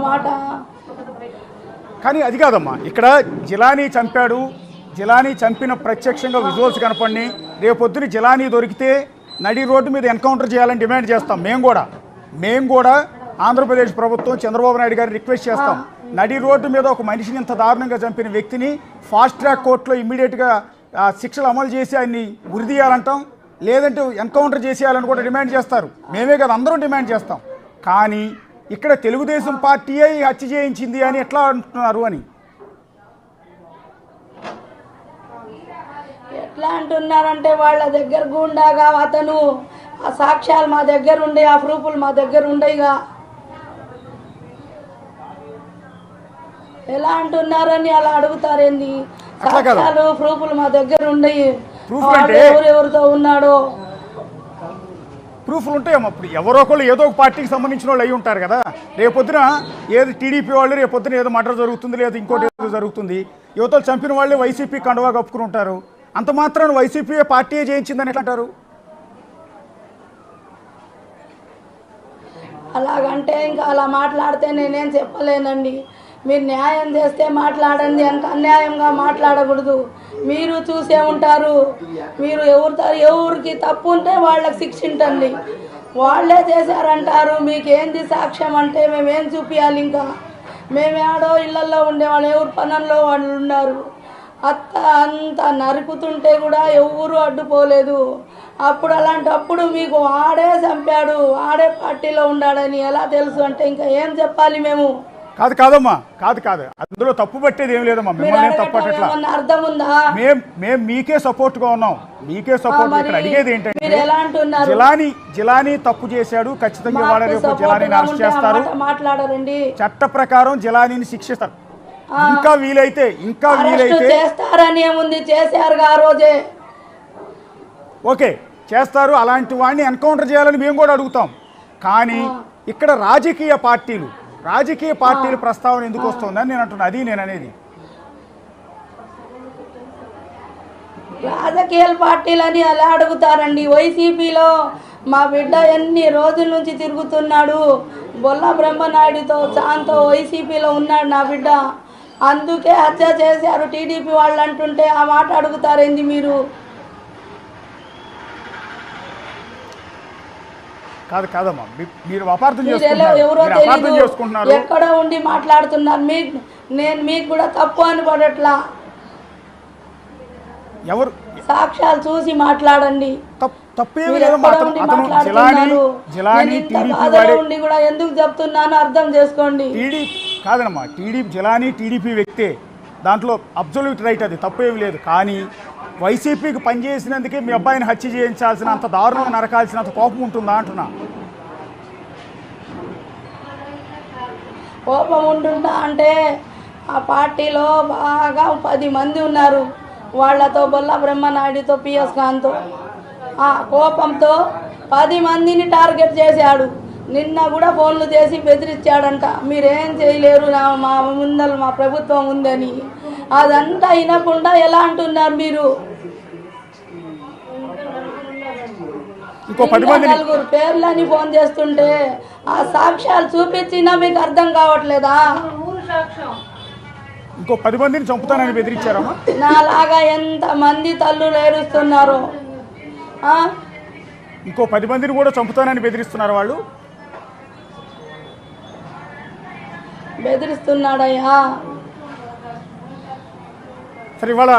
మాట. కానీ అది కాదమ్మా, ఇక్కడ జిలానీ చంపాడు, జిలానీ చంపిన ప్రత్యక్షంగా విజువల్స్ కనపడి రేపొద్దున జిలానీ దొరికితే నడి రోడ్డు మీద ఎన్కౌంటర్ చేయాలని డిమాండ్ చేస్తాం. మేము కూడా ఆంధ్రప్రదేశ్ ప్రభుత్వం చంద్రబాబు నాయుడు గారిని రిక్వెస్ట్ చేస్తాం. నడి రోడ్డు మీద ఒక మనిషిని ఇంత దారుణంగా చంపిన వ్యక్తిని ఫాస్ట్ ట్రాక్ కోర్టులో ఇమ్మీడియట్గా శిక్షలు అమలు చేసి ఆయన్ని ఉరిదీయాలంటాం, లేదంటే ఎన్కౌంటర్ చేసేయాలని కూడా డిమాండ్ చేస్తారు. మేమే కదా అందరం డిమాండ్ చేస్తాం. కానీ ఇక్కడ తెలుగుదేశం పార్టీయే హత్య చేయించింది అని ఎట్లా అంటున్నారు అని. ఎట్లా అంటున్నారంటే వాళ్ళ దగ్గర గుండాగా అతను ఆ సాక్ష్యాలు మా దగ్గర ఉండే, ఆ ప్రూఫ్లు మా దగ్గర ఉండేగా. ఎలా అంటున్నారని అలా అడుగుతారేంది? సాక్ష్యాలు ప్రూఫ్లు మా దగ్గర ఉండయి. ఎవరెవరితో ఉన్నాడో ప్రూఫ్లు ఉంటాయమ్మా. ఇప్పుడు ఎవరో ఒకళ్ళు ఏదో ఒక పార్టీకి సంబంధించిన వాళ్ళు అయి ఉంటారు కదా. రేపొద్దున ఏది టీడీపీ వాళ్ళు రేపొద్దున ఏదో మర్డర్ జరుగుతుంది, లేదా ఇంకోటి ఏదో జరుగుతుంది, యువతలు చంపిన వాళ్ళే వైసీపీ కండువా కప్పుకుని ఉంటారు. అంత మాత్రాన వైసీపీ పార్టీయే చేయించిందని ఎట్లా అంటారు? అలాగంటే ఇంకా అలా మాట్లాడితే నేనేం చెప్పలేనండి. మీరు న్యాయం చేస్తే మాట్లాడండి, అంత అన్యాయంగా మాట్లాడకూడదు. మీరు చూసే ఉంటారు, మీరు ఎవరికి తప్పు ఉంటే వాళ్ళకి శిక్షించండి. వాళ్ళే చేశారంటారు, మీకేంది సాక్ష్యం అంటే మేమేం చూపించాలి? ఇంకా మేమేడో ఇళ్లలో ఉండేవాళ్ళు, ఎవరు పనుల్లో వాళ్ళు ఉన్నారు. అంత నరుకుతుంటే కూడా ఎవరు అడ్డుపోలేదు. అప్పుడు అలాంటప్పుడు మీకు ఆడే చంపాడు, ఆడే పార్టీలో ఉన్నాడని ఎలా తెలుసు అంటే ఇంకా ఏం చెప్పాలి మేము? కాదమ్మా, కాదు అందులో తప్పు పట్టేది ఏం లేదమ్మా. మిమ్మల్ని తప్పట్లా, అర్థం ఉందా? మేము మీకే సపోర్ట్ గా ఉన్నాం, మీకే సపోర్ట్. ఇక్కడ అడిగేది ఏంటంటే జిలానీ తప్పు చేశాడు, ఖచ్చితంగా వాళ్ళ రేపు జిలానీని అరెస్ట్ చేస్తారు, మాట్లాడారండి. చట్ట ప్రకారం జిలానీని శిక్షిస్తారు. ఇంకా వీలైతే చేస్తారని ఏముంది, చేశారుగా ఆ రోజే. ఓకే చేస్తారు, అలాంటి వాడిని ఎన్కౌంటర్ చేయాలని మేము కూడా అడుగుతాం. కానీ ఇక్కడ రాజకీయ పార్టీలు ప్రస్తావన ఎందుకు వస్తుందని నేను అంటున్నా. అది నేను అనేది. రాజకీయ పార్టీలని అలా అడుగుతారండి. వైసీపీలో మా బిడ్డ ఎన్ని రోజుల నుంచి తిరుగుతున్నాడు, బొల్ల బ్రహ్మనాయుడితో చాంతో వైసీపీలో ఉన్నాడు నా బిడ్డ. అందుకే హత్య చేశారు టీడీపీ వాళ్ళు అంటుంటే ఆ మాట అడుగుతారేంది మీరు? కాదమ్మా, మీరు అపార్థం ఎవరో తెలియదు, ఎక్కడ ఉండి మాట్లాడుతున్నారు. మీకు కూడా తప్పు అని పడట్లా. ఎవరు సాక్ష్యాలు చూసి మాట్లాడండి. ఉండి కూడా ఎందుకు చెప్తున్నానో అర్థం చేసుకోండి. కాదమ్మా, టీడీపీ వ్యక్తే, దాంట్లో అబ్సల్యూట్ రైట్, అది తప్పేమి లేదు. కానీ వైసీపీకి పనిచేసినందుకే మీ అబ్బాయిని హత్య చేయించాల్సిన అంత దారుణంగా నరకాల్సినంత కోపం ఉంటుందా అంటున్నా. కోపం ఉంటుందా అంటే ఆ పార్టీలో బాగా 10 మంది ఉన్నారు. వాళ్లతో బొల్ల బ్రహ్మనాయుడితో పిఎస్ ఖాన్తో ఆ కోపంతో 10 మందిని టార్గెట్ చేశాడు. నిన్న కూడా ఫోన్లు చేసి బెదిరించాడంట, మీరేం చేయలేరు, మా ముందర మా ప్రభుత్వం ఉందని. అదంతా వినకుండా ఎలా అంటున్నారు మీరు? నలుగురు పేర్లని ఫోన్ చేస్తుంటే ఆ సాక్ష్యాలు చూపించినా మీకు అర్థం కావట్లేదా? ఇంకో 10 మందిని చంపుతానని బెదిరించారమ్మా. నాలాగా ఎంత మంది తల్లులు ఏడుస్తున్నారు. ఇంకో 10 మందిని కూడా చంపుతానని బెదిరిస్తున్నారు వాళ్ళు. బెదిరిస్తున్నాడయ్యా. సరే ఇవాళ